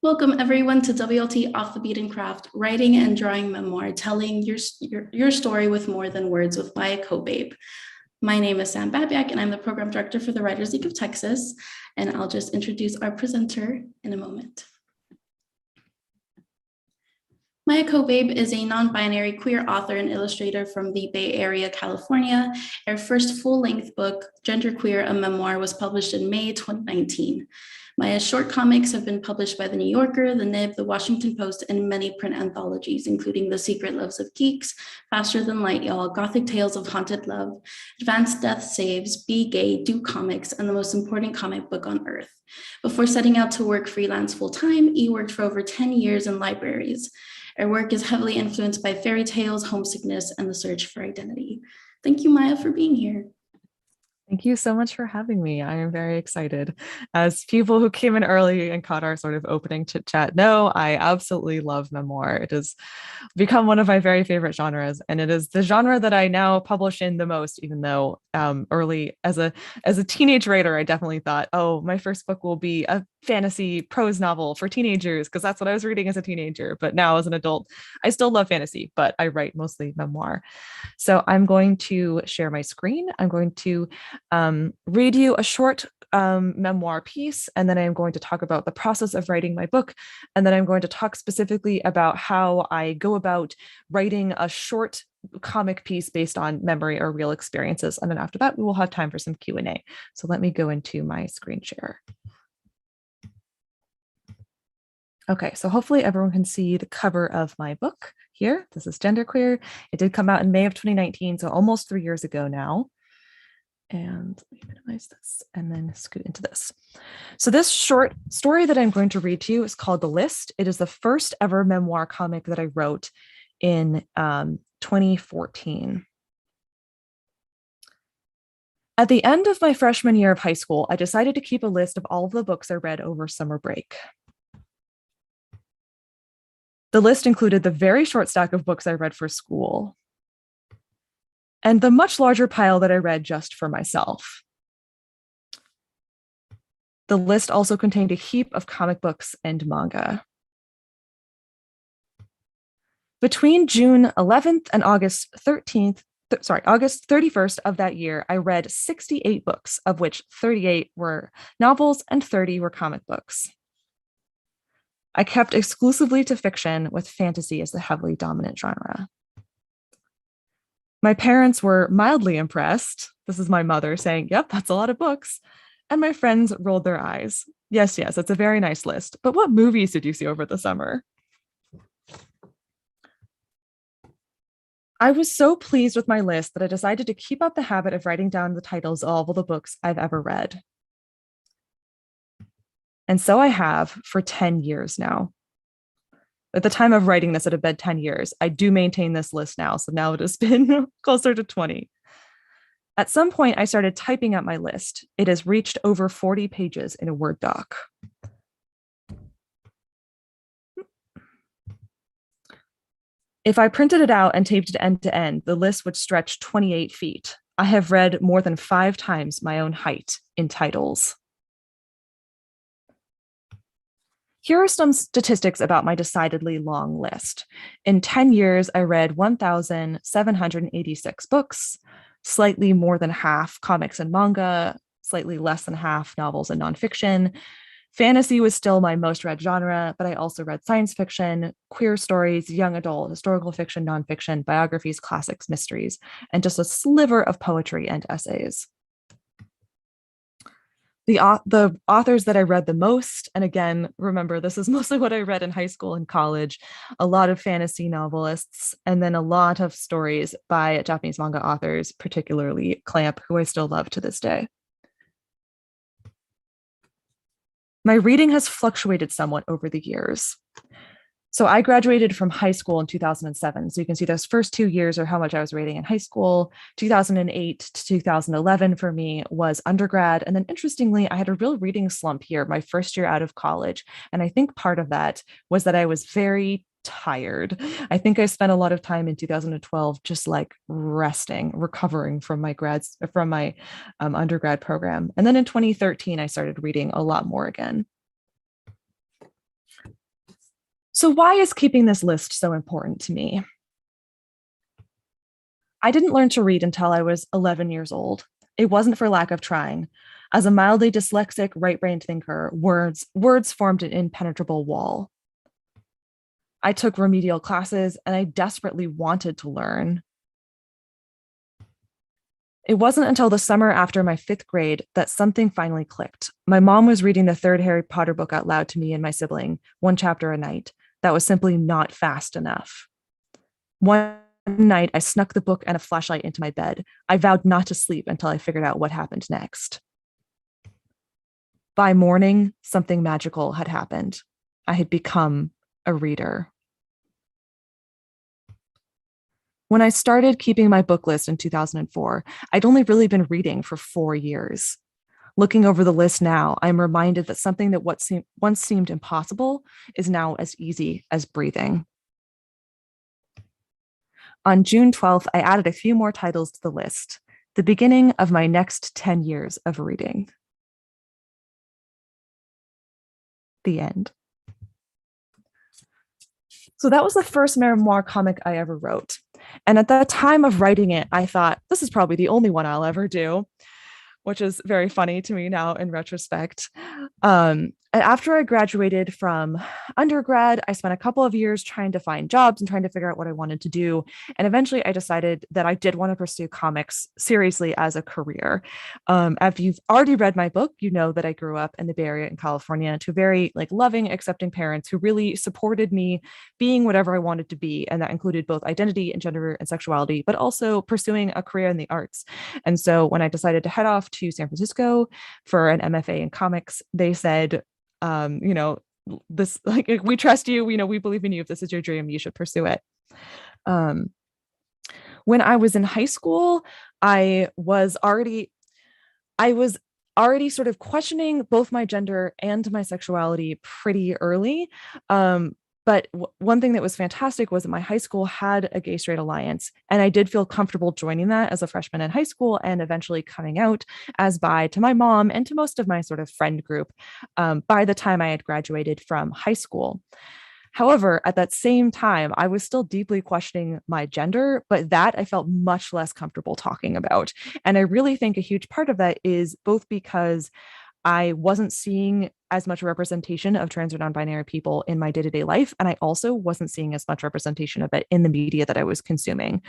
Welcome everyone to WLT Off the Beaten Craft, writing and drawing memoir, telling your story with more than words with Maia Kobabe. My name is Sam Babiak and I'm the program director for the Writers League of Texas. And I'll just introduce our presenter in a moment. Maia Kobabe is a non-binary queer author and illustrator from the Bay Area, California. Her first full-length book, Genderqueer, a Memoir, was published in May 2019. Maia's short comics have been published by The New Yorker, The Nib, The Washington Post, and many print anthologies, including The Secret Loves of Geeks, Faster Than Light, Y'all, Gothic Tales of Haunted Love, Advanced Death Saves, Be Gay, Do Comics, and The Most Important Comic Book on Earth. Before setting out to work freelance full-time, E worked for over 10 years in libraries. Her work is heavily influenced by fairy tales, homesickness, and the search for identity. Thank you, Maia, for being here. Thank you so much for having me. I am very excited. As people who came in early and caught our sort of opening chit chat know, I absolutely love memoir. It has become one of my very favorite genres, and it is the genre that I now publish in the most, even though early as a teenage writer, I definitely thought, oh, my first book will be a fantasy prose novel for teenagers, because that's what I was reading as a teenager. But now as an adult, I still love fantasy, but I write mostly memoir. So I'm going to share my screen. I'm going to read you a short memoir piece, and then I'm going to talk about the process of writing my book, and then I'm going to talk specifically about how I go about writing a short comic piece based on memory or real experiences, and then after that we will have time for some Q&A. So let me go into my screen share. Okay, so hopefully everyone can see the cover of my book here. This is Genderqueer. It did come out in May of 2019, so almost 3 years ago now. And let me minimize this and then scoot into this. So this short story that I'm going to read to you is called The List. It is the first ever memoir comic that I wrote in 2014. At the end of my freshman year of high school, I decided to keep a list of all of the books I read over summer break. The list included the very short stack of books I read for school, and the much larger pile that I read just for myself. The list also contained a heap of comic books and manga. Between June 11th and August 31st of that year, I read 68 books, of which 38 were novels and 30 were comic books. I kept exclusively to fiction, with fantasy as the heavily dominant genre. My parents were mildly impressed. This is my mother saying, yep, that's a lot of books. And my friends rolled their eyes. Yes, it's a very nice list. But what movies did you see over the summer? I was so pleased with my list that I decided to keep up the habit of writing down the titles of all the books I've ever read. And so I have for 10 years now. At the time of writing this, it had been 10 years. I do maintain this list now, so now it has been closer to 20. At some point, I started typing up my list. It has reached over 40 pages in a Word doc. If I printed it out and taped it end to end, the list would stretch 28 feet. I have read more than 5 times my own height in titles. Here are some statistics about my decidedly long list. In 10 years, I read 1,786 books, slightly more than half comics and manga, slightly less than half novels and nonfiction. Fantasy was still my most read genre, but I also read science fiction, queer stories, young adult, historical fiction, nonfiction, biographies, classics, mysteries, and just a sliver of poetry and essays. The authors that I read the most, and again, remember, this is mostly what I read in high school and college, a lot of fantasy novelists, and then a lot of stories by Japanese manga authors, particularly Clamp, who I still love to this day. My reading has fluctuated somewhat over the years. So I graduated from high school in 2007. So you can see those first 2 years are how much I was reading in high school. 2008 to 2011 for me was undergrad. And then interestingly, I had a real reading slump here my first year out of college. And I think part of that was that I was very tired. I think I spent a lot of time in 2012 just like resting, recovering from my undergrad program. And then in 2013, I started reading a lot more again. So why is keeping this list so important to me? I didn't learn to read until I was 11 years old. It wasn't for lack of trying. As a mildly dyslexic, right-brained thinker, words formed an impenetrable wall. I took remedial classes and I desperately wanted to learn. It wasn't until the summer after my 5th grade that something finally clicked. My mom was reading the 3rd Harry Potter book out loud to me and my sibling, 1 chapter a night. That was simply not fast enough. One night, I snuck the book and a flashlight into my bed. I vowed not to sleep until I figured out what happened next. By morning, something magical had happened. I had become a reader. When I started keeping my book list in 2004, I'd only really been reading for 4 years. Looking over the list now, I'm reminded that something that once seemed impossible is now as easy as breathing. On June 12th, I added a few more titles to the list, the beginning of my next 10 years of reading. The end. So that was the first memoir comic I ever wrote. And at the time of writing it, I thought, this is probably the only one I'll ever do, which is very funny to me now in retrospect. And after I graduated from undergrad, I spent a couple of years trying to find jobs and trying to figure out what I wanted to do. And eventually I decided that I did want to pursue comics seriously as a career. If you've already read my book, you know that I grew up in the Bay Area in California to very loving, accepting parents who really supported me being whatever I wanted to be. And that included both identity and gender and sexuality, but also pursuing a career in the arts. And so when I decided to head off to San Francisco for an MFA in comics, they said, this, we trust you, we believe in you. If this is your dream, you should pursue it. When I was in high school, I was already sort of questioning both my gender and my sexuality pretty early. But one thing that was fantastic was that my high school had a gay straight alliance, and I did feel comfortable joining that as a freshman in high school and eventually coming out as bi to my mom and to most of my sort of friend group by the time I had graduated from high school. However, at that same time, I was still deeply questioning my gender, but that I felt much less comfortable talking about. And I really think a huge part of that is both because I wasn't seeing as much representation of trans or non-binary people in my day-to-day life. And I also wasn't seeing as much representation of it in the media that I was consuming.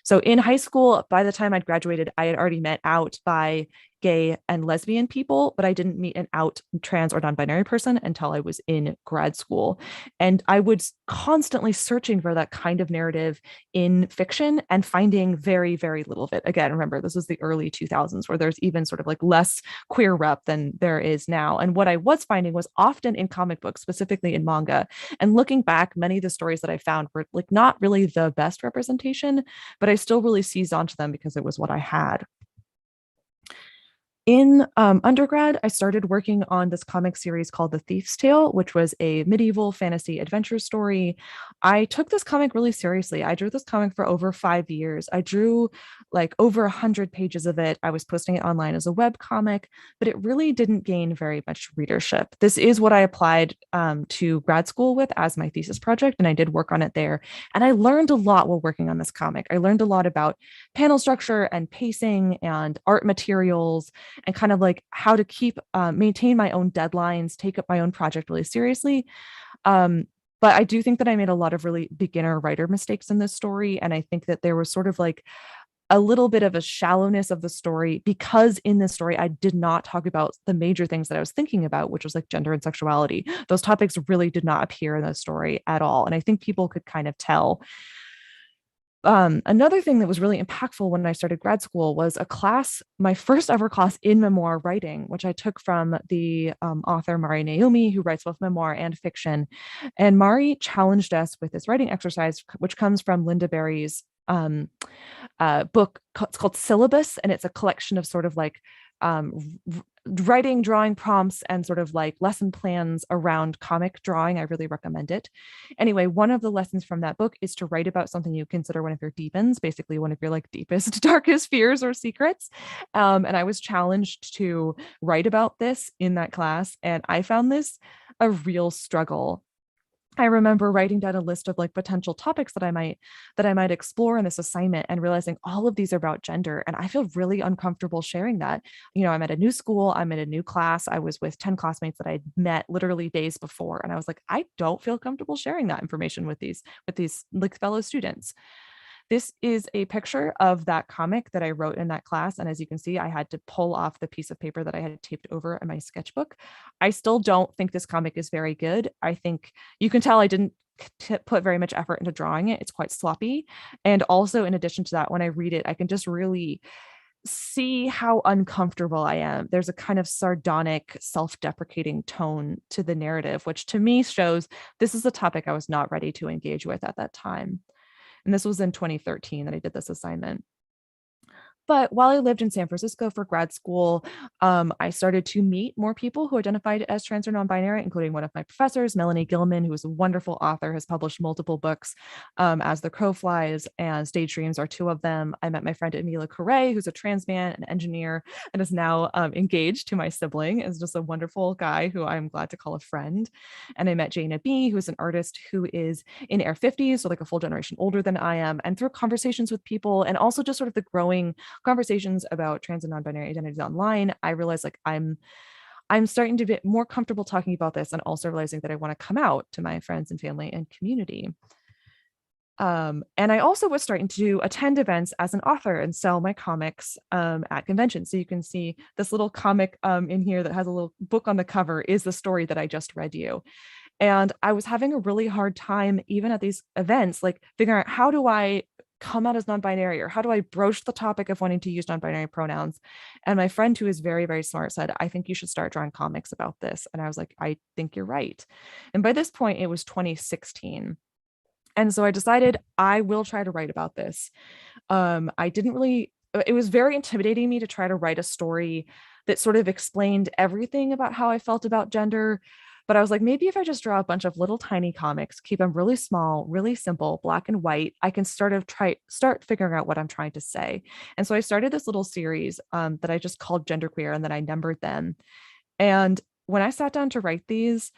So in high school, by the time I'd graduated, I had already met out by gay and lesbian people, but I didn't meet an out trans or non-binary person until I was in grad school. And I was constantly searching for that kind of narrative in fiction and finding very, very little of it. Again, remember, this was the early 2000s where there's even sort of less queer rep than there is now. And what I was finding was often in comic books, specifically in manga. And looking back, many of the stories that I found were not really the best representation, but I still really seized onto them because it was what I had. In undergrad, I started working on this comic series called The Thief's Tale, which was a medieval fantasy adventure story. I took this comic really seriously. I drew this comic for over 5 years. I drew over 100 pages of it. I was posting it online as a web comic, but it really didn't gain very much readership. This is what I applied to grad school with as my thesis project, and I did work on it there. And I learned a lot while working on this comic. I learned a lot about panel structure and pacing and art materials, and kind of how to maintain my own deadlines, take up my own project really seriously. But I do think that I made a lot of really beginner writer mistakes in this story. And I think that there was sort of a little bit of a shallowness of the story, because in this story, I did not talk about the major things that I was thinking about, which was gender and sexuality. Those topics really did not appear in the story at all. And I think people could kind of tell. Another thing that was really impactful when I started grad school was a class, my first ever class in memoir writing, which I took from the author Mari Naomi, who writes both memoir and fiction. And Mari challenged us with this writing exercise, which comes from Linda Berry's book. It's called Syllabus, and it's a collection of sort of writing, drawing prompts, and sort of lesson plans around comic drawing. I really recommend it. Anyway, one of the lessons from that book is to write about something you consider one of your deepens, basically one of your deepest, darkest fears or secrets. And I was challenged to write about this in that class, and I found this a real struggle. I remember writing down a list of like potential topics that I might explore in this assignment, and realizing all of these are about gender. And I feel really uncomfortable sharing that. You know, I'm at a new school, I'm in a new class. I was with 10 classmates that I'd met literally days before. And I was like, I don't feel comfortable sharing that information with these like fellow students. This is a picture of that comic that I wrote in that class. And as you can see, I had to pull off the piece of paper that I had taped over in my sketchbook. I still don't think this comic is very good. I think you can tell I didn't put very much effort into drawing it. It's quite sloppy. And also, in addition to that, when I read it, I can just really see how uncomfortable I am. There's a kind of sardonic, self-deprecating tone to the narrative, which to me shows this is a topic I was not ready to engage with at that time. And this was in 2013 that I did this assignment. But while I lived in San Francisco for grad school, I started to meet more people who identified as trans or non-binary, including one of my professors, Melanie Gilman, who is a wonderful author, has published multiple books, As the Crow Flies and Stage Dreams are two of them. I met my friend Emila Correa, who's a trans man, an engineer, and is now engaged to my sibling, is just a wonderful guy who I'm glad to call a friend. And I met Jana B, who's an artist who is in her 50s, so like a full generation older than I am. And through conversations with people, and also just sort of the growing conversations about trans and non-binary identities online, I realized like I'm starting to get more comfortable talking about this, and also realizing that I want to come out to my friends and family and community. And I also was starting to attend events as an author and sell my comics at conventions. So you can see this little comic in here that has a little book on the cover is the story that I just read you. And I was having a really hard time, even at these events, like figuring out how do I come out as non-binary, or how do I broach the topic of wanting to use non-binary pronouns? And my friend, who is very, very smart, said, I think you should start drawing comics about this. And I was like, I think you're right. And by this point, it was 2016. And so I decided I will try to write about this. I didn't really, it was very intimidating me to try to write a story that sort of explained everything about how I felt about gender. But I was like, maybe if I just draw a bunch of little tiny comics, keep them really small, really simple, black and white, I can start figuring out what I'm trying to say. And so I started this little series that I just called Genderqueer, and then I numbered them. And when I sat down to write these,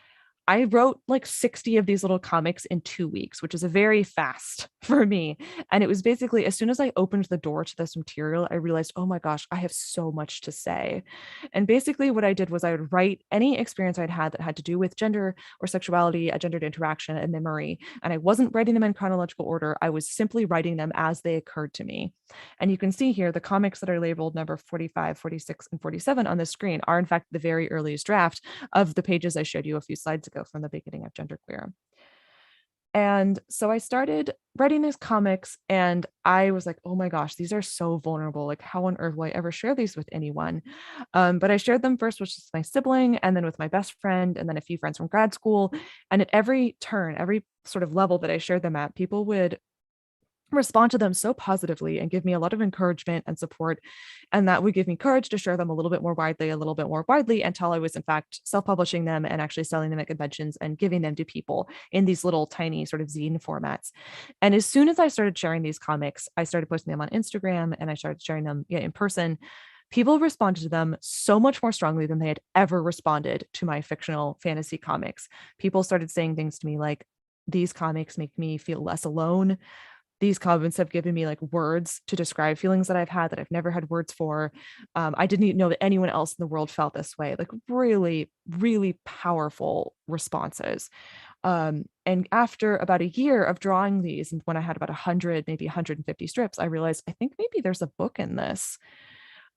I wrote like 60 of these little comics in 2 weeks, which is a very fast for me. And it was basically, as soon as I opened the door to this material, I realized, oh my gosh, I have so much to say. And basically what I did was I would write any experience I'd had that had to do with gender or sexuality, a gendered interaction, a memory. And I wasn't writing them in chronological order. I was simply writing them as they occurred to me. And you can see here, the comics that are labeled number 45, 46, and 47 on the screen are in fact the very earliest draft of the pages I showed you a few slides ago from the beginning of Genderqueer. And so I started writing these comics, and I was like, oh my gosh, these are so vulnerable. Like, how on earth will I ever share these with anyone? But I shared them first with just my sibling, and then with my best friend, and then a few friends from grad school. And at every turn, every sort of level that I shared them at, people would respond to them so positively and give me a lot of encouragement and support. And that would give me courage to share them a little bit more widely, until I was in fact self-publishing them and actually selling them at conventions and giving them to people in these little tiny sort of zine formats. And as soon as I started sharing these comics, I started posting them on Instagram, and I started sharing them in person. People responded to them so much more strongly than they had ever responded to my fictional fantasy comics. People started saying things to me like, these comics make me feel less alone. These comments have given me like words to describe feelings that I've had that I've never had words for. I didn't even know that anyone else in the world felt this way. Like really, really powerful responses. And after about a year of drawing these, and when I had about 100, maybe 150 strips, I realized I think maybe there's a book in this.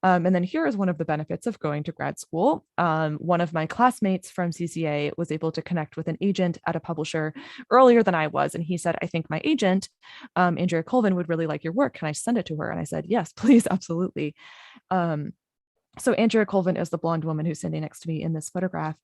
And then here is one of the benefits of going to grad school. One of my classmates from CCA was able to connect with an agent at a publisher earlier than I was. And he said, I think my agent, Andrea Colvin, would really like your work. Can I send it to her? And I said, yes, please, absolutely. So Andrea Colvin is the blonde woman who's sitting next to me in this photograph.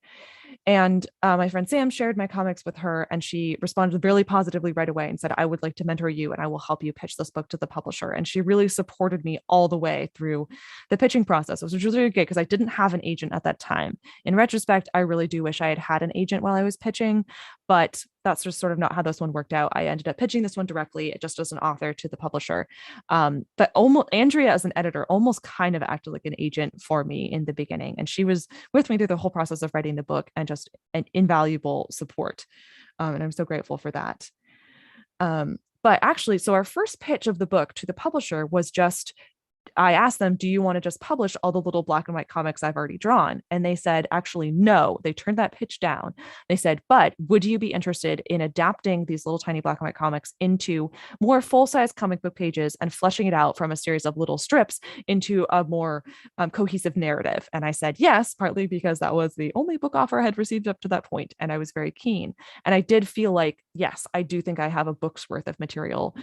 And my friend Sam shared my comics with her, and she responded really positively right away and said, I would like to mentor you, and I will help you pitch this book to the publisher. And she really supported me all the way through the pitching process, which was really good because I didn't have an agent at that time. In retrospect, I really do wish I had had an agent while I was pitching, but that's just sort of not how this one worked out. I ended up pitching this one directly, just as an author, to the publisher. But almost Andrea, as an editor, almost kind of acted like an agent for me in the beginning. And she was with me through the whole process of writing the book. and just an invaluable support. And I'm so grateful for that. But actually, so our first pitch of the book to the publisher was just, I asked them, do you want to just publish all the little black and white comics I've already drawn? And they said, actually, no. They turned that pitch down. They said, but would you be interested in adapting these little tiny black and white comics into more full-size comic book pages and fleshing it out from a series of little strips into a more cohesive narrative? And I said yes, partly because that was the only book offer I had received up to that point, and I was very keen. And I did feel like, yes, I do think I have a book's worth of material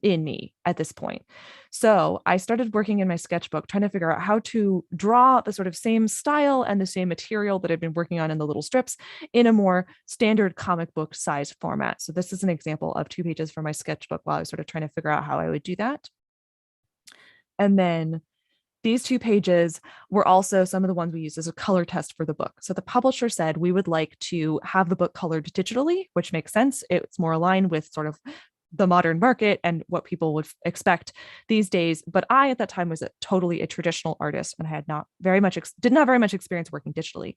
in me at this point. So I started working in my sketchbook, trying to figure out how to draw the sort of same style and the same material that I've been working on in the little strips in a more standard comic book size format. So this is an example of 2 pages from my sketchbook while I was sort of trying to figure out how I would do that. And then these 2 pages were also some of the ones we used as a color test for the book. So the publisher said, we would like to have the book colored digitally, which makes sense. It's more aligned with sort of the modern market and what people would expect these days. But I, at that time, was totally a traditional artist and I had not very much, didn't have very much experience working digitally.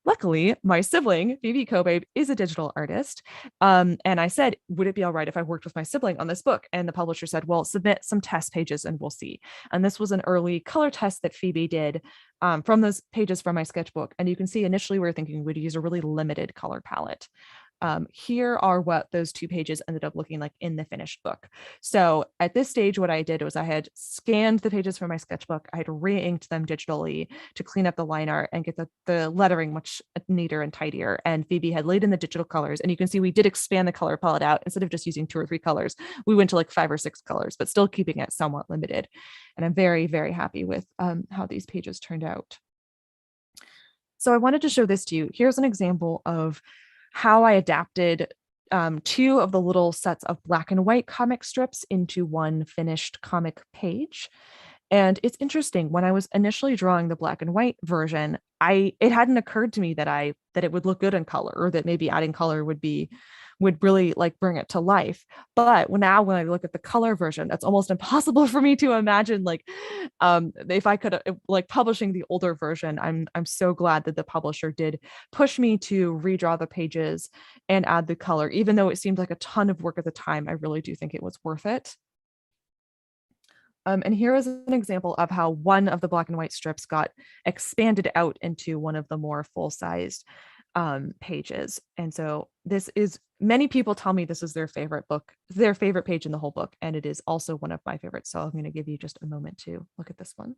Luckily, my sibling, Maia Kobabe, is a digital artist. And I said, would it be all right if I worked with my sibling on this book? And the publisher said, well, submit some test pages and we'll see. And this was an early color test that Phoebe did from those pages from my sketchbook. And you can see initially we were thinking we'd use a really limited color palette. Here are what those 2 pages ended up looking like in the finished book. So at this stage, what I did was I had scanned the pages from my sketchbook. I had re-inked them digitally to clean up the line art and get the lettering much neater and tidier. And Phoebe had laid in the digital colors. And you can see we did expand the color palette out. Instead of just using 2 or 3 colors, we went to like 5 or 6 colors, but still keeping it somewhat limited. And I'm very, very happy with how these pages turned out. So I wanted to show this to you. Here's an example of how I adapted 2 of the little sets of black and white comic strips into one finished comic page. And it's interesting, when I was initially drawing the black and white version, it hadn't occurred to me that it would look good in color, or that maybe adding color would really like bring it to life. But now when I look at the color version, that's almost impossible for me to imagine like if I could like publishing the older version. I'm so glad that the publisher did push me to redraw the pages and add the color. Even though it seemed like a ton of work at the time, I really do think it was worth it. And here is an example of how one of the black and white strips got expanded out into one of the more full-sized pages. And so this is, many people tell me this is their favorite book, their favorite page in the whole book. And it is also one of my favorites. So I'm going to give you just a moment to look at this one.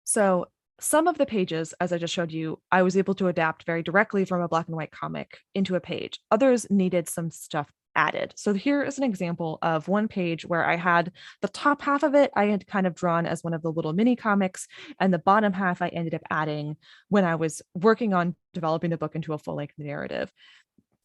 So some of the pages, as I just showed you, I was able to adapt very directly from a black and white comic into a page. Others needed some stuff added. So here is an example of one page where I had the top half of it, I had kind of drawn as one of the little mini comics, and the bottom half I ended up adding when I was working on developing the book into a full-length narrative.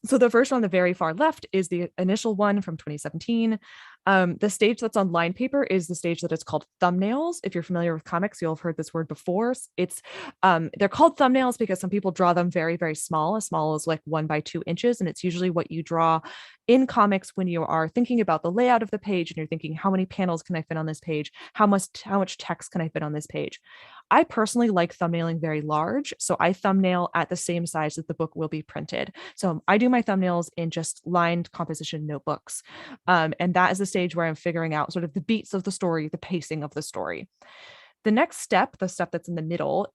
So the first one on the very far left is the initial one from 2017. The stage that's on line paper is the stage that is called thumbnails. If you're familiar with comics, you'll have heard this word before. It's they're called thumbnails because some people draw them very, very small as like 1 by 2 inches. And it's usually what you draw in comics when you are thinking about the layout of the page and you're thinking, how many panels can I fit on this page? How much text can I fit on this page? I personally like thumbnailing very large, so I thumbnail at the same size that the book will be printed. So I do my thumbnails in just lined composition notebooks. And that is the stage where I'm figuring out sort of the beats of the story, the pacing of the story. The next step, the step that's in the middle,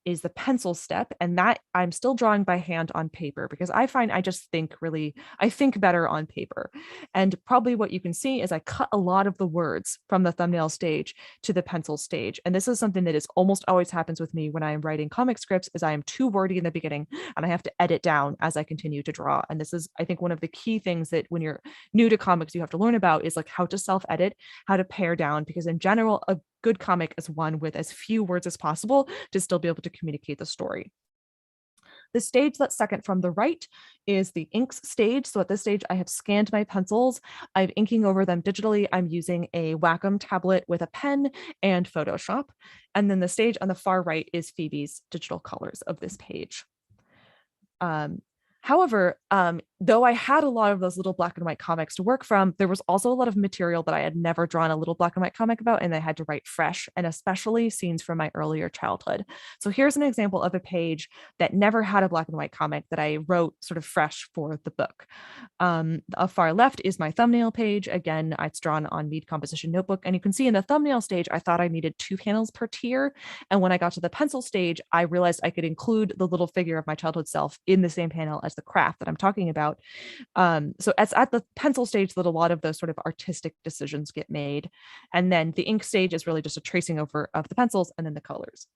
is the pencil step. And that I'm still drawing by hand on paper because I find I think better on paper. And probably what you can see is I cut a lot of the words from the thumbnail stage to the pencil stage. And this is something that is almost always happens with me when I'm writing comic scripts, is I am too wordy in the beginning and I have to edit down as I continue to draw. And this is, I think, one of the key things that when you're new to comics, you have to learn about is like how to self-edit, how to pare down, because in general, a good comic is one with as few words as possible to still be able to communicate the story. The stage that's second from the right is the inks stage. So at this stage, I have scanned my pencils. I'm inking over them digitally. I'm using a Wacom tablet with a pen and Photoshop. And then the stage on the far right is Phoebe's digital colors of this page. However, though I had a lot of those little black and white comics to work from, there was also a lot of material that I had never drawn a little black and white comic about, and I had to write fresh, and especially scenes from my earlier childhood. So here's an example of a page that never had a black and white comic that I wrote sort of fresh for the book. Far left is my thumbnail page. Again, it's drawn on Mead Composition Notebook, and you can see in the thumbnail stage, I thought I needed 2 panels per tier. And when I got to the pencil stage, I realized I could include the little figure of my childhood self in the same panel as the craft that I'm talking about. So it's at the pencil stage that a lot of those sort of artistic decisions get made. And then the ink stage is really just a tracing over of the pencils and then the colors.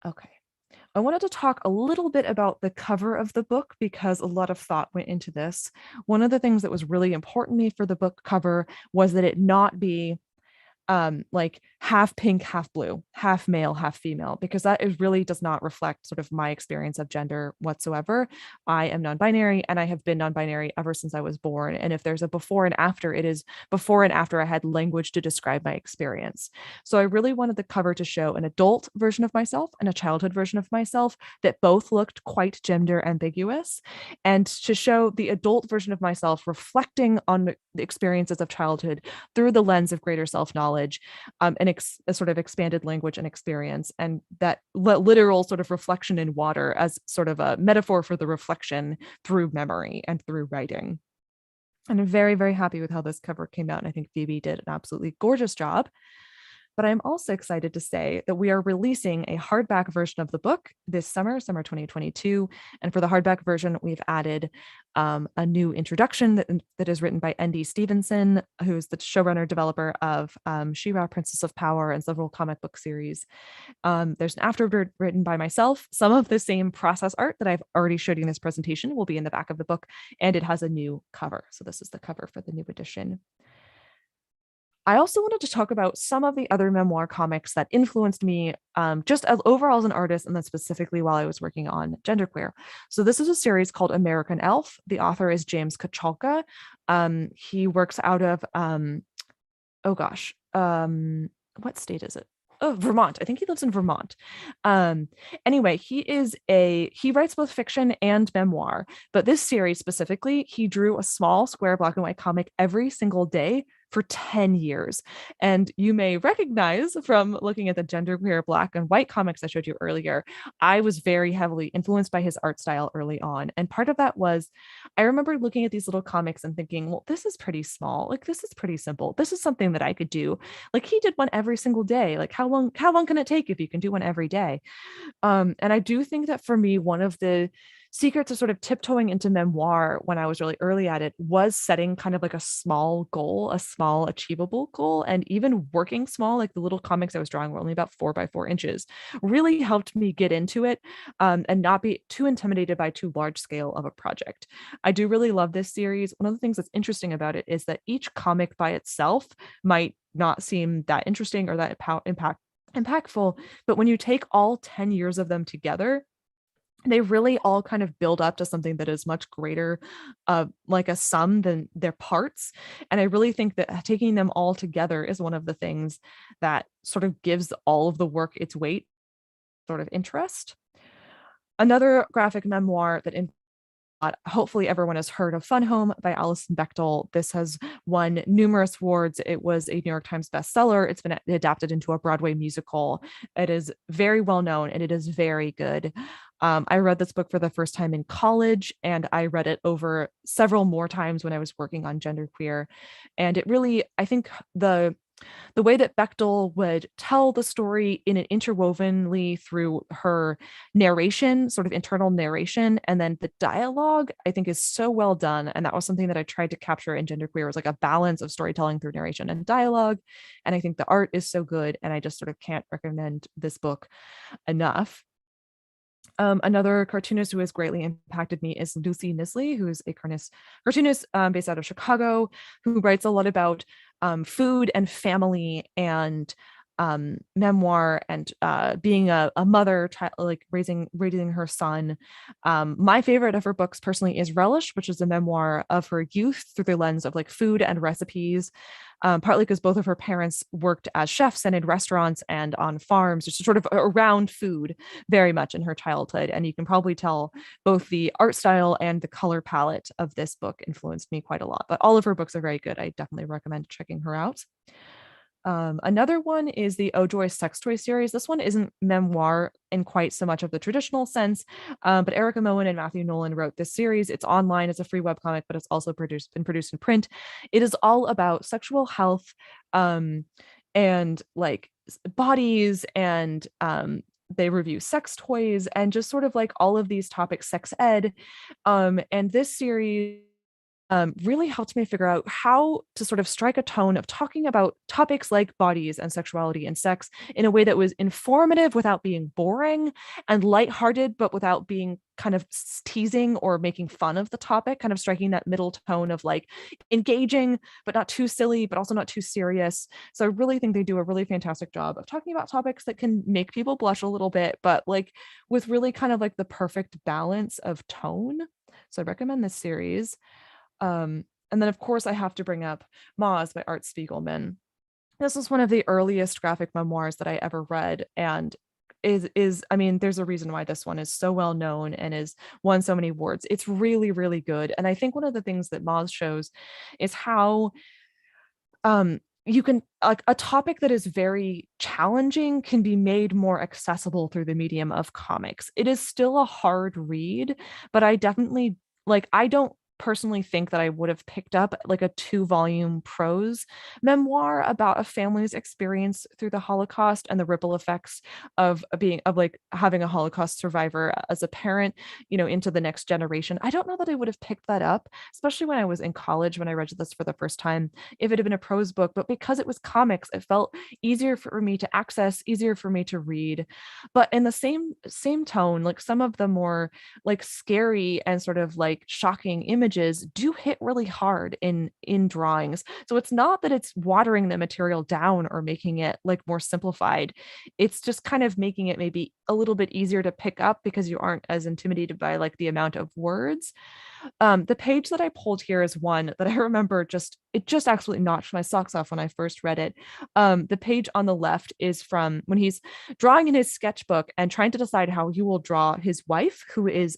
Okay. I wanted to talk a little bit about the cover of the book because a lot of thought went into this. One of the things that was really important to me for the book cover was that it not be like half pink, half blue, half male, half female, because that is really does not reflect sort of my experience of gender whatsoever. I am non-binary, and I have been non-binary ever since I was born. And if there's a before and after, it is before and after I had language to describe my experience. So I really wanted the cover to show an adult version of myself and a childhood version of myself that both looked quite gender ambiguous, and to show the adult version of myself reflecting on the experiences of childhood through the lens of greater self-knowledge, and a sort of expanded language and experience, and that literal sort of reflection in water as sort of a metaphor for the reflection through memory and through writing. And I'm very, very happy with how this cover came out, and I think Phoebe did an absolutely gorgeous job. But I'm also excited to say that we are releasing a hardback version of the book this summer, summer 2022. And for the hardback version, we've added a new introduction that is written by N.D. Stevenson, who's the showrunner developer of She-Ra, Princess of Power, and several comic book series. There's an afterword written by myself. Some of the same process art that I've already showed you in this presentation will be in the back of the book, and it has a new cover. So this is the cover for the new edition. I also wanted to talk about some of the other memoir comics that influenced me, just as overall as an artist, and then specifically while I was working on genderqueer. So this is a series called American Elf. The author is James Kochalka. He works out of, what state is it? Oh, Vermont. I think he lives in Vermont. Anyway, he writes both fiction and memoir, but this series specifically, he drew a small square black and white comic every single day for 10 years. And you may recognize from looking at the genderqueer black and white comics I showed you earlier, I was very heavily influenced by his art style early on. And part of that was, I remember looking at these little comics and thinking, well, this is pretty small. Like, this is pretty simple. This is something that I could do. Like, he did one every single day. Like, how long can it take if you can do one every day? And I do think that for me, one of the secrets of sort of tiptoeing into memoir when I was really early at it was setting kind of like a small goal, a small achievable goal, and even working small, like the little comics I was drawing were only about 4 by 4 inches, really helped me get into it, and not be too intimidated by too large scale of a project. I do really love this series. One of the things that's interesting about it is that each comic by itself might not seem that interesting or that impactful, but when you take all 10 years of them together, they really all kind of build up to something that is much greater, like a sum than their parts. And I really think that taking them all together is one of the things that sort of gives all of the work its weight, sort of interest. Another graphic memoir that hopefully everyone has heard of Fun Home by Alison Bechdel. This has won numerous awards. It was a New York Times bestseller. It's been adapted into a Broadway musical. It is very well known and it is very good. I read this book for the first time in college, and I read it over several more times when I was working on genderqueer. And it really, I think the way that Bechdel would tell the story in an interwovenly through her narration, sort of internal narration, and then the dialogue, I think is so well done. And that was something that I tried to capture in genderqueer, was like a balance of storytelling through narration and dialogue. And I think the art is so good, and I just sort of can't recommend this book enough. Another cartoonist who has greatly impacted me is Lucy Nisly, who is a cartoonist based out of Chicago, who writes a lot about food and family and memoir and being a mother, like raising her son. My favorite of her books personally is Relish, which is a memoir of her youth through the lens of like food and recipes. Partly because both of her parents worked as chefs and in restaurants and on farms, just sort of around food very much in her childhood. And you can probably tell both the art style and the color palette of this book influenced me quite a lot. But all of her books are very good. I definitely recommend checking her out. Another one is the Oh Joy Sex Toy series. This one isn't memoir in quite so much of the traditional sense, but Erica Moen and Matthew Nolan wrote this series. It's online as a free webcomic, but it's also been produced in print. It is all about sexual health and like bodies, and they review sex toys and just sort of like all of these topics, sex ed. And this series really helped me figure out how to sort of strike a tone of talking about topics like bodies and sexuality and sex in a way that was informative without being boring, and lighthearted but without being kind of teasing or making fun of the topic, kind of striking that middle tone of like engaging but not too silly but also not too serious. So I really think they do a really fantastic job of talking about topics that can make people blush a little bit, but like with really kind of like the perfect balance of tone. So I recommend this series. And then of course I have to bring up Moz by Art Spiegelman. This was one of the earliest graphic memoirs that I ever read, and is I mean, there's a reason why this one is so well known and is won so many awards. It's really, really good. And I think one of the things that Moz shows is how you can, like, a topic that is very challenging can be made more accessible through the medium of comics. It is still a hard read, but I definitely, like, I don't personally think that I would have picked up like a 2-volume prose memoir about a family's experience through the Holocaust and the ripple effects of like having a Holocaust survivor as a parent, into the next generation. I don't know that I would have picked that up, especially when I was in college when I read this for the first time, if it had been a prose book. But because it was comics, it felt easier for me to access, easier for me to read. But in the same tone, like some of the more like scary and sort of like shocking images do hit really hard in drawings. So it's not that it's watering the material down or making it like more simplified. It's just kind of making it maybe a little bit easier to pick up because you aren't as intimidated by like the amount of words. The page that I pulled here is one that I remember it just absolutely knocked my socks off when I first read it. The page on the left is from when he's drawing in his sketchbook and trying to decide how he will draw his wife, who is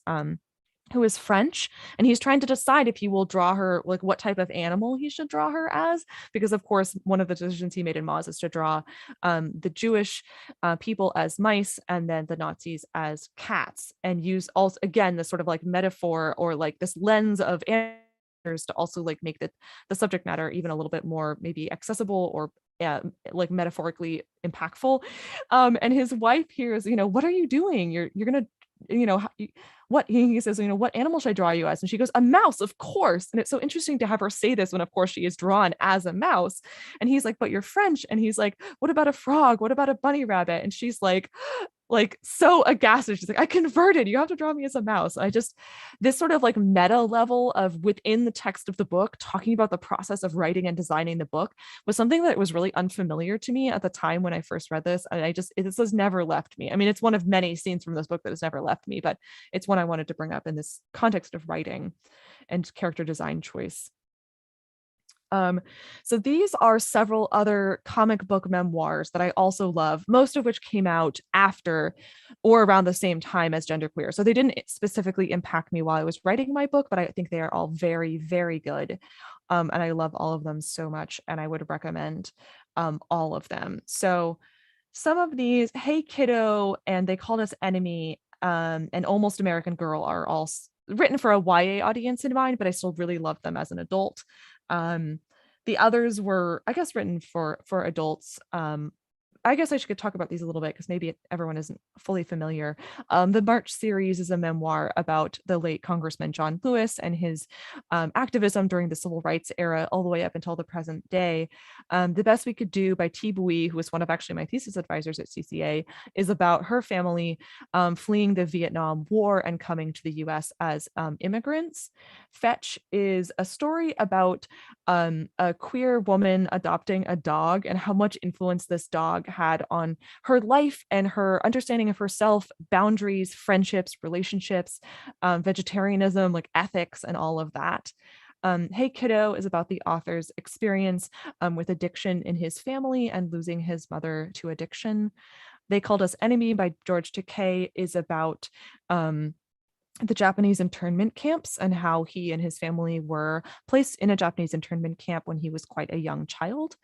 French, and he's trying to decide if he will draw her, like what type of animal he should draw her as, because of course one of the decisions he made in Moz is to draw the Jewish people as mice and then the Nazis as cats, and use also again this sort of like metaphor or like this lens of animals to also like make the subject matter even a little bit more maybe accessible or like metaphorically impactful. And his wife hears, what are you doing? You're gonna, what he says, what animal should I draw you as? And she goes, a mouse, of course. And it's so interesting to have her say this when of course she is drawn as a mouse. And he's like, but you're French. And he's like, what about a frog? What about a bunny rabbit? And she's like so aghast. She's like, I converted, you have to draw me as a mouse. This sort of like meta level of within the text of the book talking about the process of writing and designing the book was something that was really unfamiliar to me at the time when I first read this. And this has never left me. I mean, it's one of many scenes from this book that has never left me, but it's one I wanted to bring up in this context of writing and character design choice. So these are several other comic book memoirs that I also love, most of which came out after or around the same time as Genderqueer. So they didn't specifically impact me while I was writing my book, but I think they are all very, very good. And I love all of them so much, and I would recommend all of them. So some of these, Hey Kiddo and They Called Us Enemy, and Almost American Girl are all written for a YA audience in mind, but I still really love them as an adult. The others were, I guess, written for adults. I guess I should talk about these a little bit because maybe everyone isn't fully familiar. The March series is a memoir about the late Congressman John Lewis and his activism during the civil rights era all the way up until the present day. The Best We Could Do by T. Bui, who was one of actually my thesis advisors at CCA, is about her family fleeing the Vietnam War and coming to the US as immigrants. Fetch is a story about a queer woman adopting a dog and how much influence this dog had on her life and her understanding of herself, boundaries, friendships, relationships, vegetarianism, like ethics, and all of that. Hey Kiddo is about the author's experience with addiction in his family and losing his mother to addiction. They Called Us Enemy by George Takei is about the Japanese internment camps and how he and his family were placed in a Japanese internment camp when he was quite a young child.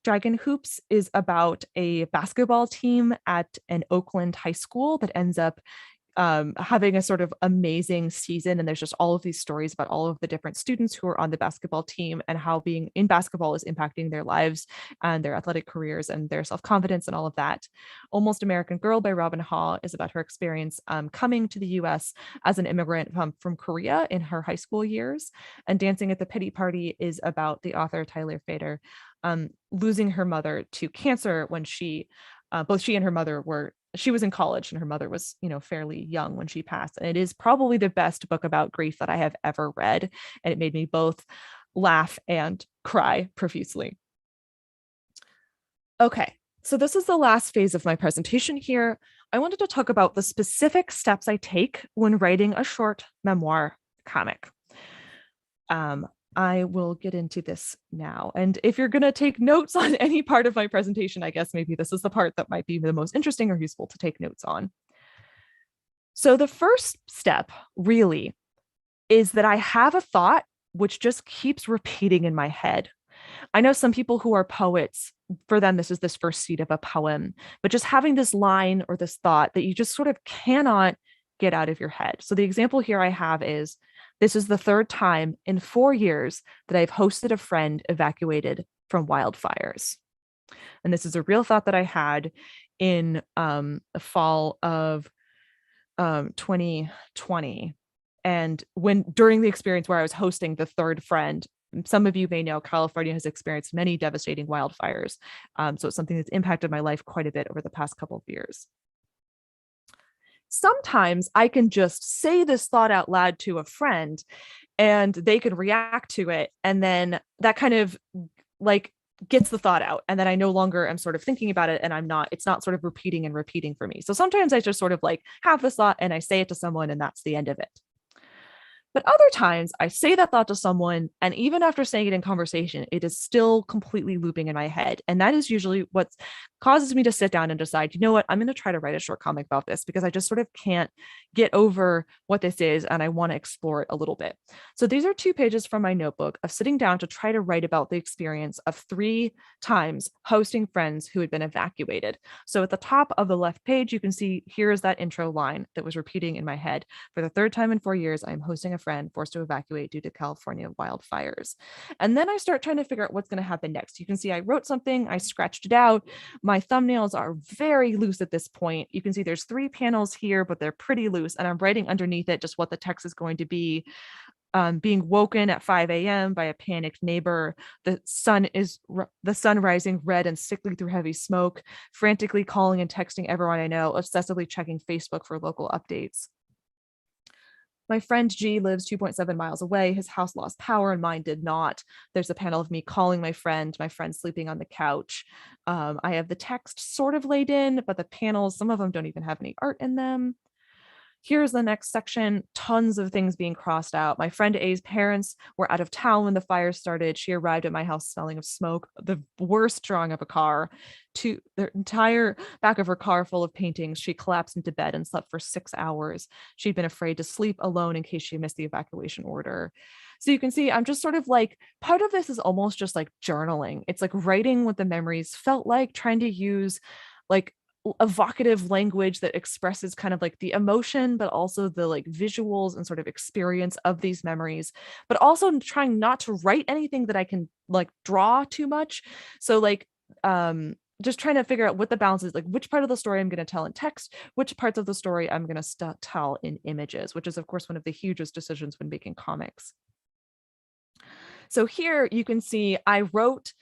Dragon Hoops is about a basketball team at an Oakland high school that ends up having a sort of amazing season. And there's just all of these stories about all of the different students who are on the basketball team and how being in basketball is impacting their lives and their athletic careers and their self-confidence and all of that. Almost American Girl by Robin Haw is about her experience coming to the US as an immigrant from Korea in her high school years. And Dancing at the Pity Party is about the author Tyler Fader losing her mother to cancer when both she and her mother she was in college and her mother was, fairly young when she passed. And it is probably the best book about grief that I have ever read. And it made me both laugh and cry profusely. Okay, so this is the last phase of my presentation here. I wanted to talk about the specific steps I take when writing a short memoir comic. I will get into this now. And if you're going to take notes on any part of my presentation, I guess maybe this is the part that might be the most interesting or useful to take notes on. So the first step really is that I have a thought which just keeps repeating in my head. I know some people who are poets, for them, this is this first seed of a poem, but just having this line or this thought that you just sort of cannot get out of your head. So the example here I have is, this is the third time in 4 years that I've hosted a friend evacuated from wildfires. And this is a real thought that I had in the fall of 2020. And during the experience where I was hosting the third friend, some of you may know California has experienced many devastating wildfires. So it's something that's impacted my life quite a bit over the past couple of years. Sometimes I can just say this thought out loud to a friend and they can react to it. And then that kind of like gets the thought out. And then I no longer am sort of thinking about it and it's not sort of repeating and repeating for me. So sometimes I just sort of like have this thought and I say it to someone and that's the end of it. But other times I say that thought to someone, and even after saying it in conversation, it is still completely looping in my head. And that is usually what causes me to sit down and decide, you know what, I'm going to try to write a short comic about this because I just sort of can't get over what this is. And I want to explore it a little bit. So these are 2 pages from my notebook of sitting down to try to write about the experience of 3 times hosting friends who had been evacuated. So at the top of the left page, you can see here is that intro line that was repeating in my head. For the 3rd time in 4 years, I'm hosting a friend forced to evacuate due to California wildfires. And then I start trying to figure out what's going to happen next. You can see I wrote something, I scratched it out. My thumbnails are very loose at this point. You can see there's 3 panels here, but they're pretty loose. And I'm writing underneath it just what the text is going to be. Being woken at 5 a.m. by a panicked neighbor. The sun rising red and sickly through heavy smoke, frantically calling and texting everyone I know, obsessively checking Facebook for local updates. My friend G lives 2.7 miles away. His house lost power and mine did not. There's a panel of me calling my friend sleeping on the couch. I have the text sort of laid in, but the panels, some of them don't even have any art in them. Here's the next section, tons of things being crossed out. My friend A's parents were out of town when the fire started. She arrived at my house smelling of smoke, the worst drawing of a car, to the entire back of her car full of paintings. She collapsed into bed and slept for 6 hours. She'd been afraid to sleep alone in case she missed the evacuation order. So you can see I'm just sort of like, part of this is almost just like journaling. It's like writing what the memories felt like, trying to use like evocative language that expresses kind of like the emotion, but also the like visuals and sort of experience of these memories, but also trying not to write anything that I can like draw too much. So like, just trying to figure out what the balance is, like which part of the story I'm going to tell in text, which parts of the story I'm going to tell in images, which is of course one of the hugest decisions when making comics. So here you can see I wrote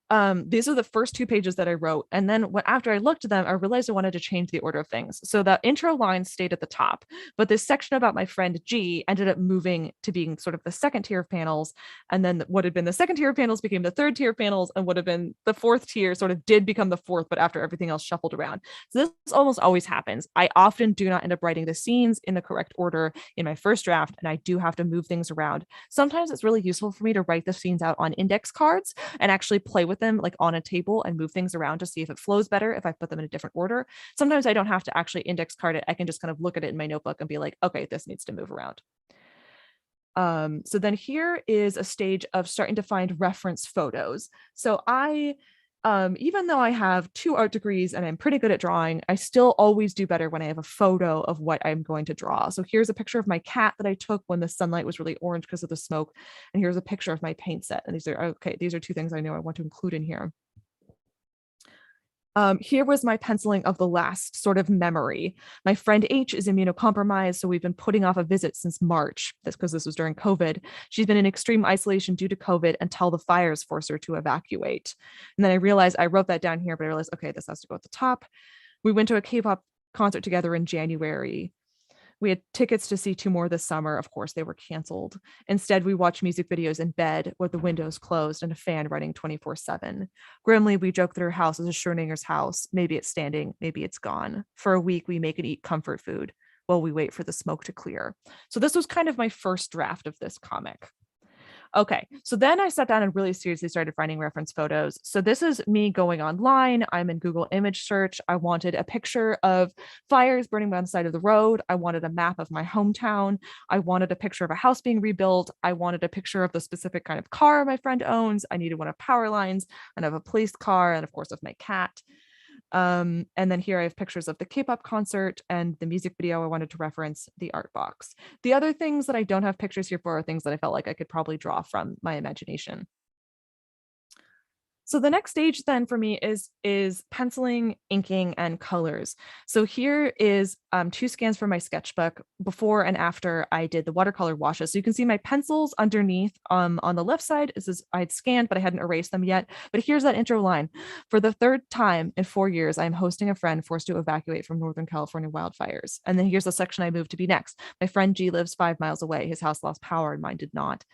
these are the first 2 pages that I wrote. And then after I looked at them, I realized I wanted to change the order of things. So the intro line stayed at the top, but this section about my friend G ended up moving to being sort of the second tier of panels. And then what had been the second tier of panels became the third tier of panels, and what had been the fourth tier sort of did become the fourth, but after everything else shuffled around. So this almost always happens. I often do not end up writing the scenes in the correct order in my first draft, and I do have to move things around. Sometimes it's really useful for me to write the scenes out on index cards and actually play with them like on a table and move things around to see if it flows better if I put them in a different order. Sometimes I don't have to actually index card it. I can just kind of look at it in my notebook and be like, okay, this needs to move around. So then here is a stage of starting to find reference photos. So even though I have 2 art degrees and I'm pretty good at drawing, I still always do better when I have a photo of what I'm going to draw. So here's a picture of my cat that I took when the sunlight was really orange because of the smoke. And here's a picture of my paint set. And these are 2 things I know I want to include in here. Here was my penciling of the last sort of memory. My friend H is immunocompromised, so we've been putting off a visit since March. That's because this was during COVID. She's been in extreme isolation due to COVID until the fires forced her to evacuate. And then I realized I wrote that down here, but I realized, okay, this has to go at the top. We went to a K-pop concert together in January. We had tickets to see 2 more this summer. Of course, they were canceled. Instead, we watched music videos in bed with the windows closed and a fan running 24/7. Grimly, we joke that her house is a Schrodinger's house. Maybe it's standing, maybe it's gone. For a week, we make and eat comfort food while we wait for the smoke to clear. So this was kind of my first draft of this comic. Okay, so then I sat down and really seriously started finding reference photos. So this is me going online. I'm in Google image search. I wanted a picture of fires burning by the side of the road. I wanted a map of my hometown. I wanted a picture of a house being rebuilt. I wanted a picture of the specific kind of car my friend owns. I needed one of power lines and of a police car and of course of my cat. And then here I have pictures of the K-pop concert and the music video I wanted to reference, the art box. The other things that I don't have pictures here for are things that I felt like I could probably draw from my imagination. So the next stage then for me is penciling, inking, and colors. So here is 2 scans from my sketchbook before and after I did the watercolor washes. So you can see my pencils underneath on the left side. This is I had scanned, but I hadn't erased them yet. But here's that intro line. For the 3rd time in 4 years, I'm hosting a friend forced to evacuate from Northern California wildfires. And then here's the section I moved to be next. My friend G lives 5 miles away. His house lost power and mine did not.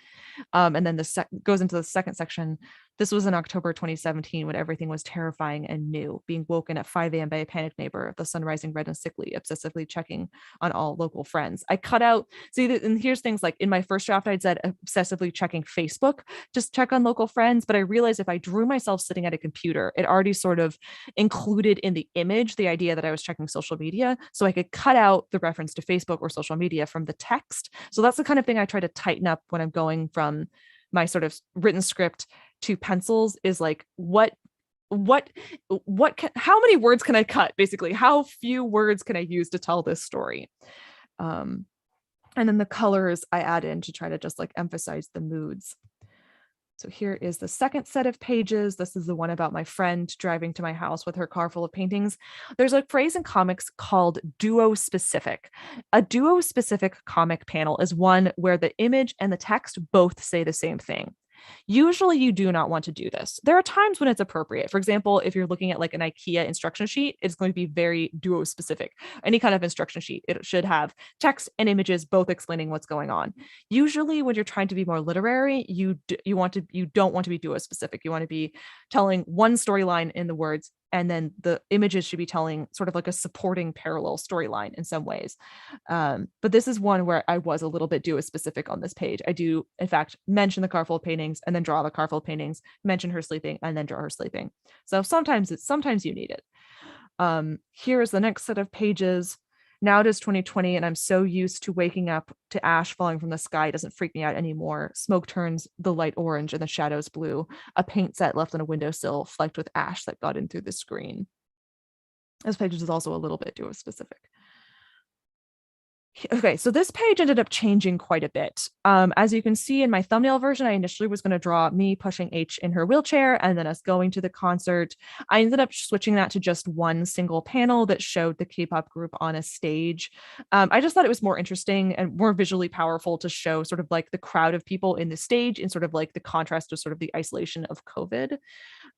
And then goes into the second section. This was in October 2017 when everything was terrifying and new, being woken at 5 a.m. by a panicked neighbor, the sun rising red and sickly, obsessively checking on all local friends. I cut out, and here's things like in my first draft, I'd said obsessively checking Facebook, just check on local friends. But I realized if I drew myself sitting at a computer, it already sort of included in the image the idea that I was checking social media. So I could cut out the reference to Facebook or social media from the text. So that's the kind of thing I try to tighten up when I'm going from my sort of written script to pencils is like, how many words can I cut? Basically, how few words can I use to tell this story? And then the colors I add in to try to just like emphasize the moods. So here is the second set of pages. This is the one about my friend driving to my house with her car full of paintings. There's a phrase in comics called duo specific. A duo specific comic panel is one where the image and the text both say the same thing. Usually you do not want to do this. There are times when it's appropriate. For example, if you're looking at like an IKEA instruction sheet, it's going to be very duo specific. Any kind of instruction sheet, it should have text and images both explaining what's going on. Usually when you're trying to be more literary, you don't want to be duo specific. You want to be telling one storyline in the words, and then the images should be telling sort of like a supporting parallel storyline in some ways. But this is one where I was a little bit duo specific on this page. I do, in fact, mention the car full of paintings and then draw the car full of paintings, mention her sleeping, and then draw her sleeping. So sometimes you need it. Here is the next set of pages. Now it is 2020 and I'm so used to waking up to ash falling from the sky. It doesn't freak me out anymore. Smoke turns the light orange and the shadows blue. A paint set left on a windowsill flecked with ash that got in through the screen. This page is also a little bit duo specific. Okay, so this page ended up changing quite a bit. As you can see in my thumbnail version, I initially was going to draw me pushing H in her wheelchair and then us going to the concert. I ended up switching that to just one single panel that showed the K-pop group on a stage. I just thought it was more interesting and more visually powerful to show sort of like the crowd of people in the stage and sort of like the contrast of sort of the isolation of COVID.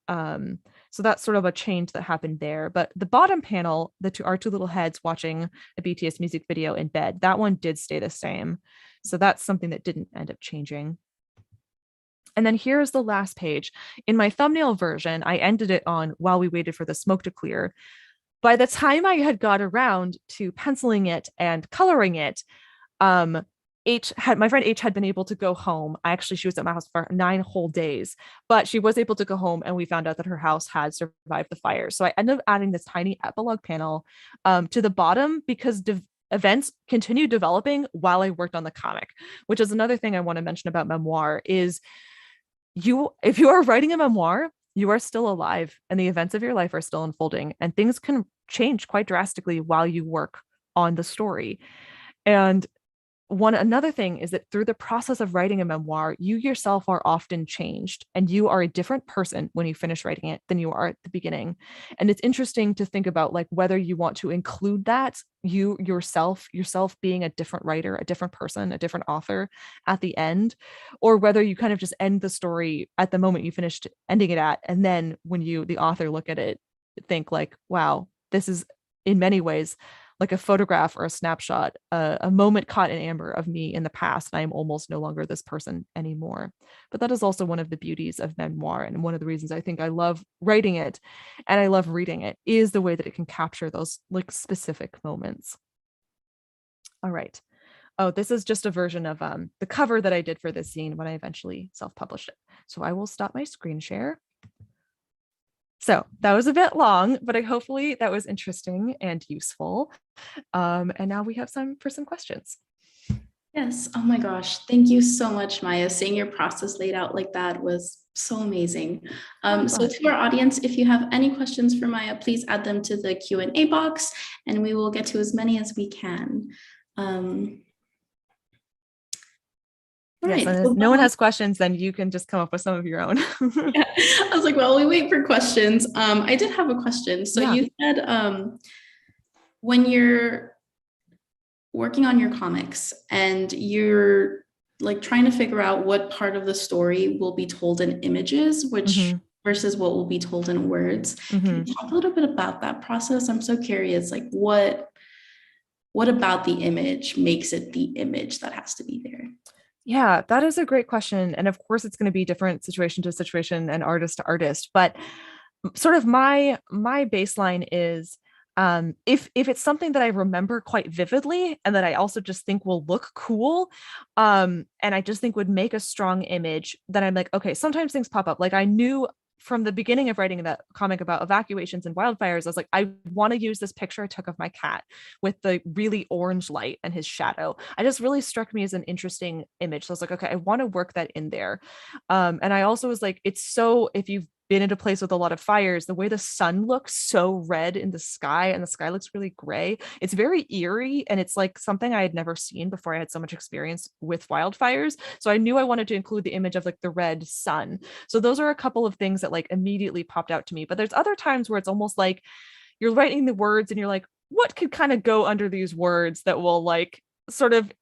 So that's sort of a change that happened there. But the bottom panel, our two little heads watching a BTS music video in bed, that one did stay the same. So that's something that didn't end up changing. And then here's the last page. In my thumbnail version, I ended it on while we waited for the smoke to clear. By the time I had got around to penciling it and coloring it, my friend H had been able to go home. She was at my house for 9 whole days, but she was able to go home, and we found out that her house had survived the fire. So I ended up adding this tiny epilogue panel to the bottom because events continued developing while I worked on the comic, which is another thing I want to mention about memoir is if you are writing a memoir, you are still alive and the events of your life are still unfolding, and things can change quite drastically while you work on the story. And another thing is that through the process of writing a memoir, you yourself are often changed, and you are a different person when you finish writing it than you are at the beginning. And it's interesting to think about like whether you want to include that yourself being a different writer, a different person, a different author at the end, or whether you kind of just end the story at the moment you finished ending it at, and then when the author look at it, think like, wow, this is in many ways like a photograph or a snapshot, a moment caught in amber of me in the past, and I am almost no longer this person anymore. But that is also one of the beauties of memoir, and one of the reasons I think I love writing it and I love reading it is the way that it can capture those like specific moments. All right. Oh, this is just a version of the cover that I did for this zine when I eventually self-published it. So I will stop my screen share. So that was a bit long, but hopefully that was interesting and useful. And now we have some questions. Yes. Oh my gosh. Thank you so much, Maya. Seeing your process laid out like that was so amazing. So to our audience, if you have any questions for Maya, please add them to the Q&A box and we will get to as many as we can. Yes, right. And if no one has questions, then you can just come up with some of your own. Yeah. I was like, well, we wait for questions. I did have a question. So you said when you're working on your comics and you're like trying to figure out what part of the story will be told in images, which versus what will be told in words. Can you talk a little bit about that process? I'm so curious, like what about the image makes it the image that has to be there? Yeah, that is a great question. And of course, it's going to be different situation to situation and artist to artist. But sort of my baseline is if it's something that I remember quite vividly and that I also just think will look cool, and I just think would make a strong image, then I'm like, okay, sometimes things pop up. Like I knew from the beginning of writing that comic about evacuations and wildfires, I was like, I want to use this picture I took of my cat with the really orange light and his shadow. It just really struck me as an interesting image. So I was like, okay, I want to work that in there. And I also was like, it's so, if you've been in a place with a lot of fires, the way the sun looks so red in the sky and the sky looks really gray, it's very eerie, and it's like something I had never seen before I had so much experience with wildfires. So I knew I wanted to include the image of like the red sun. So those are a couple of things that like immediately popped out to me. But there's other times where it's almost like you're writing the words and you're like, what could kind of go under these words that will like sort of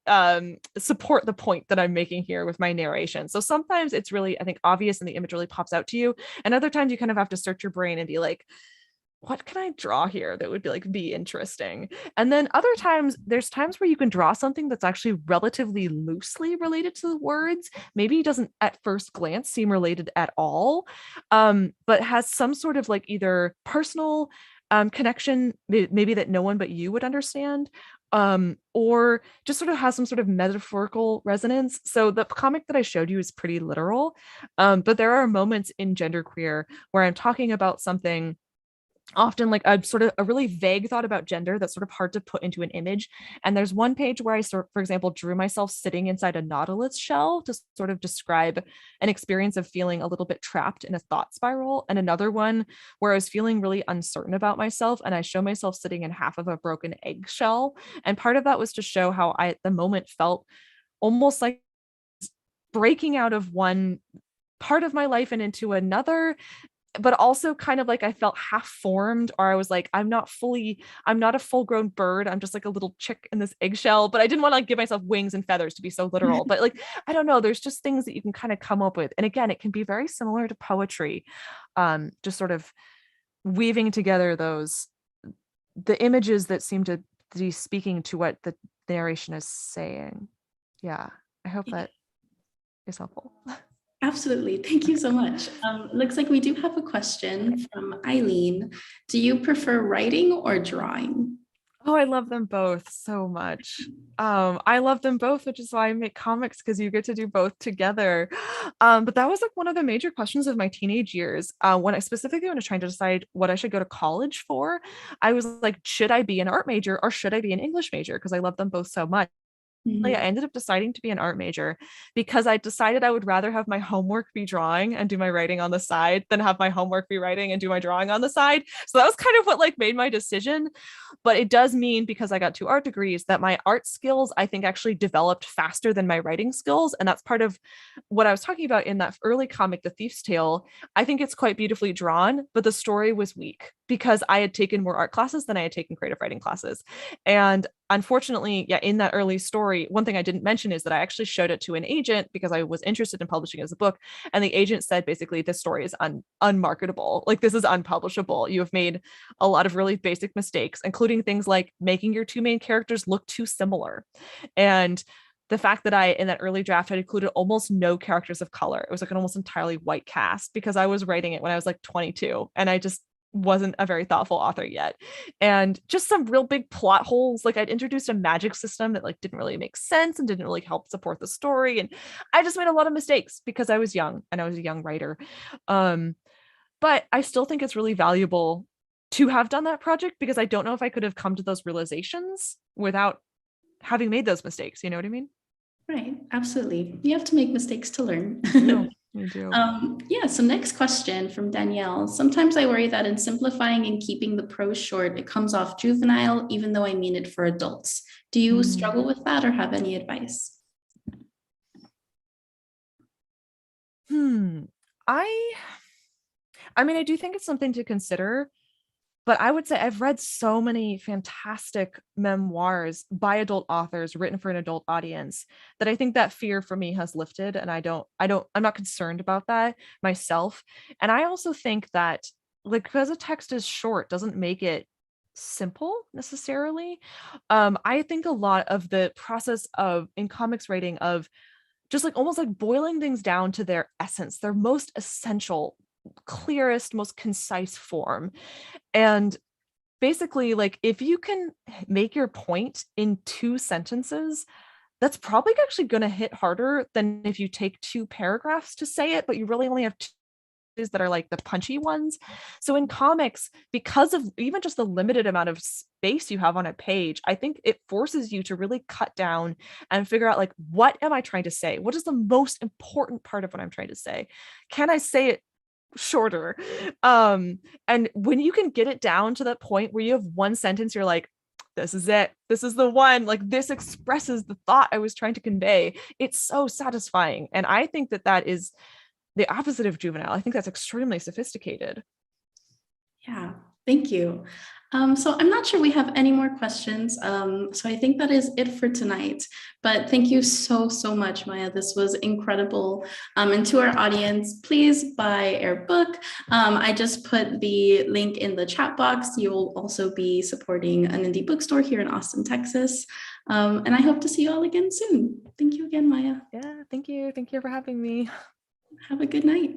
support the point that I'm making here with my narration. So sometimes it's really, I think, obvious and the image really pops out to you. And other times you kind of have to search your brain and be like, what can I draw here that would be interesting? And then other times, there's times where you can draw something that's actually relatively loosely related to the words. Maybe it doesn't at first glance seem related at all, but has some sort of like either personal connection, maybe that no one but you would understand, or just sort of has some sort of metaphorical resonance. So the comic that I showed you is pretty literal, but there are moments in genderqueer where I'm talking about something often like a sort of a really vague thought about gender that's sort of hard to put into an image. And there's one page where I for example, drew myself sitting inside a nautilus shell to sort of describe an experience of feeling a little bit trapped in a thought spiral. And another one where I was feeling really uncertain about myself, and I show myself sitting in half of a broken eggshell. And part of that was to show how I at the moment felt almost like breaking out of one part of my life and into another, but also kind of like I felt half formed, or I was like, I'm not a full grown bird. I'm just like a little chick in this eggshell, but I didn't want to like give myself wings and feathers to be so literal. But like, I don't know, there's just things that you can kind of come up with. And again, it can be very similar to poetry, just sort of weaving together the images that seem to be speaking to what the narration is saying. Yeah, I hope that is helpful. Absolutely. Thank you so much. Looks like we do have a question from Eileen. Do you prefer writing or drawing? Oh, I love them both so much. I love them both, which is why I make comics, because you get to do both together. But that was like one of the major questions of my teenage years. When I specifically when I was trying to decide what I should go to college for, I was like, should I be an art major or should I be an English major? Because I love them both so much. I ended up deciding to be an art major because I decided I would rather have my homework be drawing and do my writing on the side than have my homework be writing and do my drawing on the side. So that was kind of what like made my decision. But it does mean, because I got 2 art degrees, that my art skills, I think, actually developed faster than my writing skills. And that's part of what I was talking about in that early comic, The Thief's Tale. I think it's quite beautifully drawn, but the story was weak because I had taken more art classes than I had taken creative writing classes. And unfortunately, yeah, in that early story, one thing I didn't mention is that I actually showed it to an agent because I was interested in publishing it as a book. And the agent said, basically, this story is unmarketable. Like, this is unpublishable. You have made a lot of really basic mistakes, including things like making your 2 main characters look too similar. And the fact that I, in that early draft, had included almost no characters of color. It was like an almost entirely white cast because I was writing it when I was like 22. And I just wasn't a very thoughtful author yet. And just some real big plot holes. Like, I'd introduced a magic system that like didn't really make sense and didn't really help support the story. And I just made a lot of mistakes because I was young and I was a young writer. But I still think it's really valuable to have done that project because I don't know if I could have come to those realizations without having made those mistakes. You know what I mean? Right. Absolutely. You have to make mistakes to learn. You do. Yeah, so next question from Danielle. Sometimes I worry that in simplifying and keeping the prose short, it comes off juvenile, even though I mean it for adults. Do you struggle with that or have any advice? I mean, I do think it's something to consider, but I would say I've read so many fantastic memoirs by adult authors written for an adult audience that I think that fear for me has lifted. And I'm not concerned about that myself. And I also think that, like, because a text is short doesn't make it simple necessarily. I think a lot of the process of in comics writing of just like almost like boiling things down to their essence, their most essential, clearest, most concise form. And basically, like, if you can make your point in 2 sentences, that's probably actually going to hit harder than if you take 2 paragraphs to say it, but you really only have 2 that are like the punchy ones. So in comics, because of even just the limited amount of space you have on a page, I think it forces you to really cut down and figure out, like, what am I trying to say? What is the most important part of what I'm trying to say? Can I say it shorter? And when you can get it down to that point where you have 1 sentence, you're like, this is it, this is the one, like, this expresses the thought I was trying to convey. It's so satisfying. And I think that that is the opposite of juvenile. I think that's extremely sophisticated. Yeah, thank you. So I'm not sure we have any more questions. So I think that is it for tonight. But thank you so, so much, Maia. This was incredible. And to our audience, please buy our book. I just put the link in the chat box. You will also be supporting an indie bookstore here in Austin, Texas. And I hope to see you all again soon. Thank you again, Maia. Yeah, thank you. Thank you for having me. Have a good night.